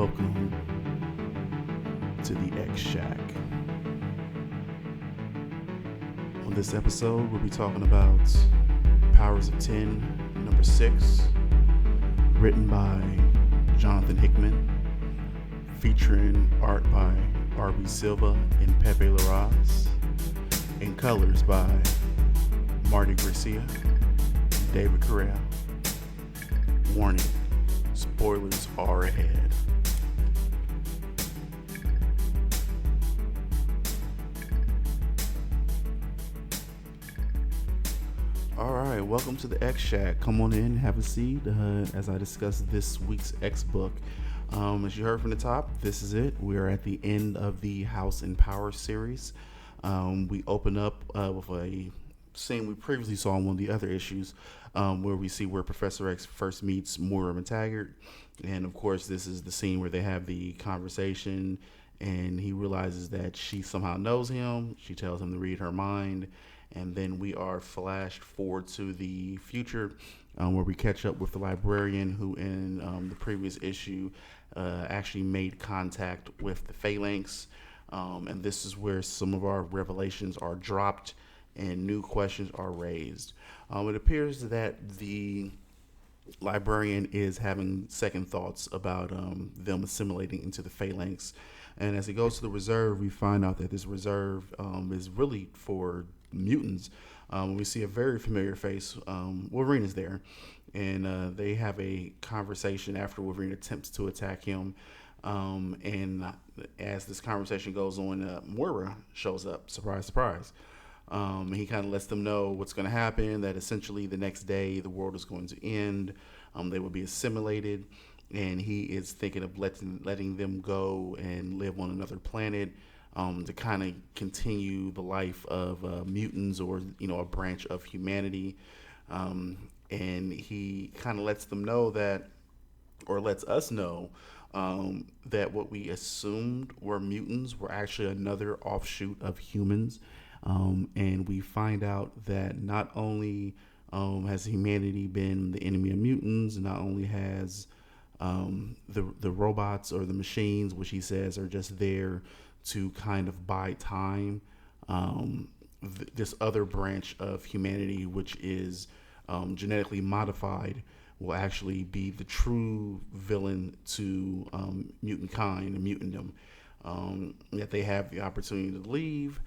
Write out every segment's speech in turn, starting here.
Welcome to the X Shack. On this episode, we'll be talking about Powers of 10, number 6, written by Jonathan Hickman, featuring art by R.B. Silva and Pepe Larraz, and colors by Marty Garcia and David Carell. Warning, spoilers are ahead. Alright, welcome to the X Shack. Come on in, have a seat as I discuss this week's X book. As you heard from the top, this is it. We are at the end of the House and Power series. We open up with a scene we previously saw in one of the other issues, where we see where Professor X first meets Moira McTaggart. And of course, this is the scene where they have the conversation and he realizes that she somehow knows him. She tells him to read her mind. And then we are flashed forward to the future, where we catch up with the librarian who in the previous issue actually made contact with the Phalanx. And this is where some of our revelations are dropped and new questions are raised. It appears that the librarian is having second thoughts about them assimilating into the Phalanx. And as he goes to the reserve, we find out that this reserve is really for mutants. We see a very familiar face. Wolverine is there, and they have a conversation after Wolverine attempts to attack him. And as this conversation goes on, Moira shows up. Surprise, surprise. He kind of lets them know what's going to happen, that essentially the next day the world is going to end. They will be assimilated, and he is thinking of letting them go and live on another planet, to kind of continue the life of mutants, or a branch of humanity. And he kind of lets them know that, or lets us know, that what we assumed were mutants were actually another offshoot of humans. And we find out that not only has humanity been the enemy of mutants, not only has the robots or the machines, which he says are just there to kind of buy time, this other branch of humanity, which is genetically modified, will actually be the true villain to mutant kind and mutantdom. That they have the opportunity to leave,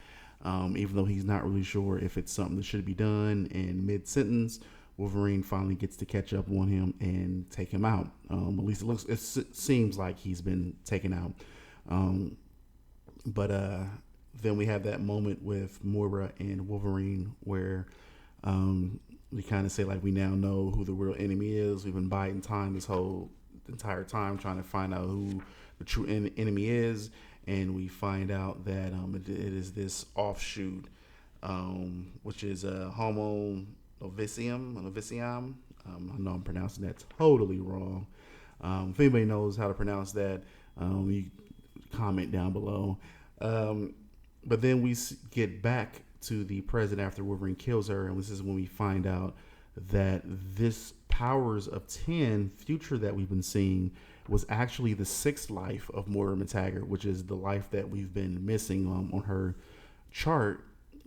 even though he's not really sure if it's something that should be done. And mid-sentence, Wolverine finally gets to catch up on him and take him out. At least it seems like he's been taken out. But then we have that moment with Moira and Wolverine where we kind of say, like, we now know who the real enemy is. We've been biding time this whole entire time trying to find out who the true enemy is. And we find out that it is this offshoot, which is Homo novicium. I know I'm pronouncing that totally wrong. If anybody knows how to pronounce that, you comment down below. But then we get back to the present after Wolverine kills her, and this is when we find out that this Powers of 10 future that we've been seeing was actually the sixth life of Moira McTaggart, which is the life that we've been missing on her chart.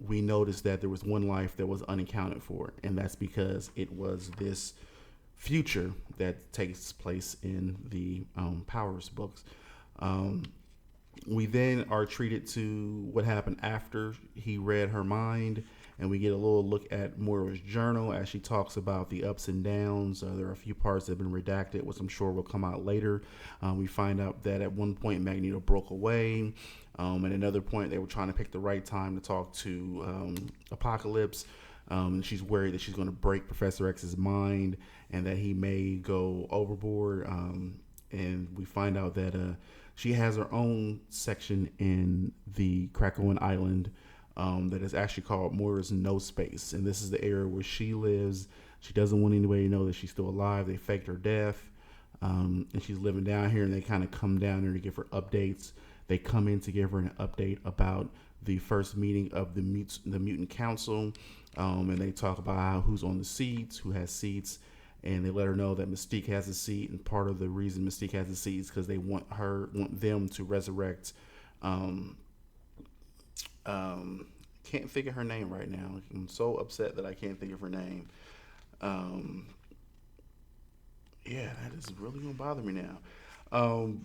We noticed that there was one life that was unaccounted for, and that's because it was this future that takes place in the Powers books. We then are treated to what happened after he read her mind, and we get a little look at Moira's journal as she talks about the ups and downs. There are a few parts that have been redacted, which I'm sure will come out later. We find out that at one point Magneto broke away. At another point, they were trying to pick the right time to talk to Apocalypse. And she's worried that she's going to break Professor X's mind and that he may go overboard. And we find out that she has her own section in the Krakoan Island that is actually called Moira's No Space. And this is the area where she lives. She doesn't want anybody to know that she's still alive. They faked her death. And she's living down here, and they kind of come down here to give her updates. They come in to give her an update about the first meeting of the Mutant Council. And they talk about who's on the seats, who has seats. and they let her know that Mystique has a seat, and part of the reason Mystique has a seat is because they want them to resurrect. Um, can't think of her name right now. I'm so upset that I can't think of her name. Um, yeah, that is really gonna bother me now. Um,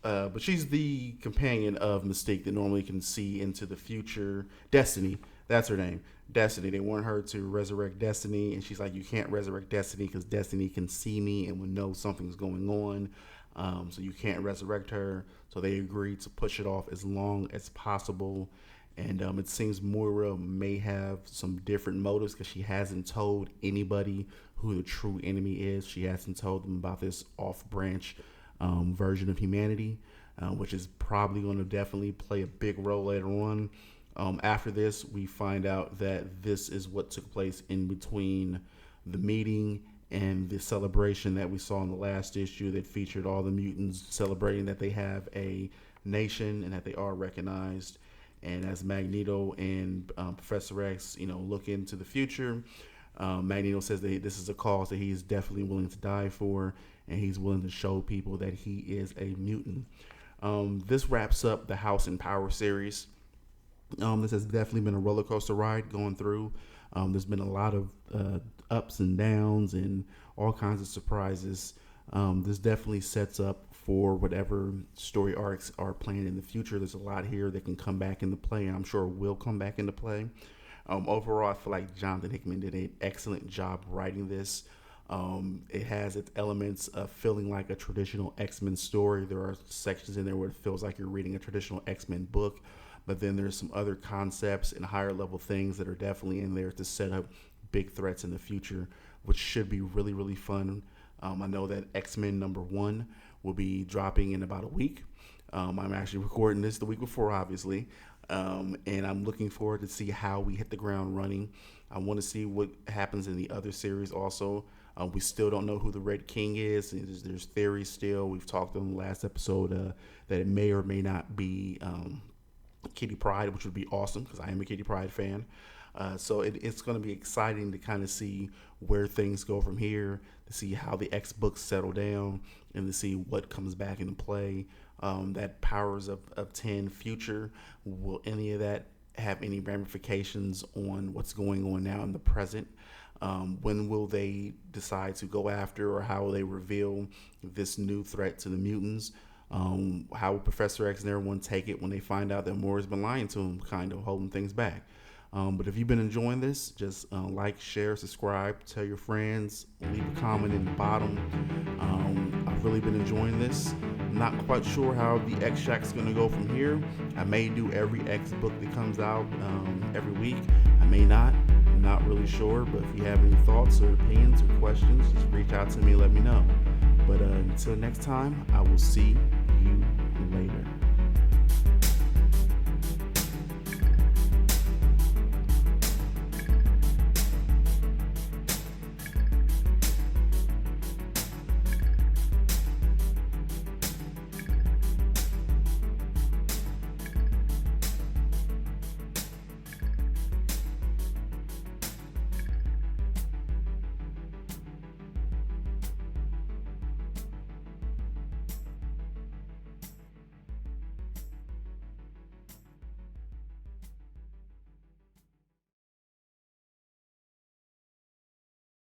but she's the companion of Mystique that normally can see into the future. Destiny, that's her name. Destiny. They want her to resurrect Destiny, and she's like, "You can't resurrect Destiny because Destiny can see me and will know something's going on. So you can't resurrect her." So they agreed to push it off as long as possible. And it seems Moira may have some different motives because she hasn't told anybody who the true enemy is. She hasn't told them about this off branch version of humanity, which is probably going to definitely play a big role later on. After this, we find out that this is what took place in between the meeting and the celebration that we saw in the last issue that featured all the mutants celebrating that they have a nation and that they are recognized. And as Magneto and Professor X, look into the future, Magneto says that this is a cause that he's definitely willing to die for, and he's willing to show people that he is a mutant. This wraps up the House and Power series. This has definitely been a roller coaster ride going through. There's been a lot of ups and downs and all kinds of surprises. This definitely sets up for whatever story arcs are planned in the future. There's a lot here that can come back into play, and I'm sure will come back into play. Overall, I feel like Jonathan Hickman did an excellent job writing this. It has its elements of feeling like a traditional X-Men story. There are sections in there where it feels like you're reading a traditional X-Men book, but then there's some other concepts and higher level things that are definitely in there to set up big threats in the future, which should be really, really fun. I know that X-Men #1 will be dropping in about a week. I'm actually recording this the week before, obviously, and I'm looking forward to see how we hit the ground running. I want to see what happens in the other series also. We still don't know who the Red King is. There's theories still. We've talked on the last episode that it may or may not be Kitty Pryde, which would be awesome because I am a Kitty Pryde fan. So it's going to be exciting to kind of see where things go from here, to see how the X books settle down, and to see what comes back into play. That Powers of 10 future, will any of that have any ramifications on what's going on now in the present? When will they decide to go after, or how will they reveal this new threat to the mutants? How will Professor X and everyone take it when they find out that Moira's been lying to them, kind of holding things back? But if you've been enjoying this, just like, share, subscribe, tell your friends, leave a comment in the bottom. I've really been enjoying this. Not quite sure how the X Shack is going to go from here. I may do every X book that comes out every week. I may not. I'm not really sure. But if you have any thoughts or opinions or questions, just reach out to me and let me know. But until next time, I will see you later.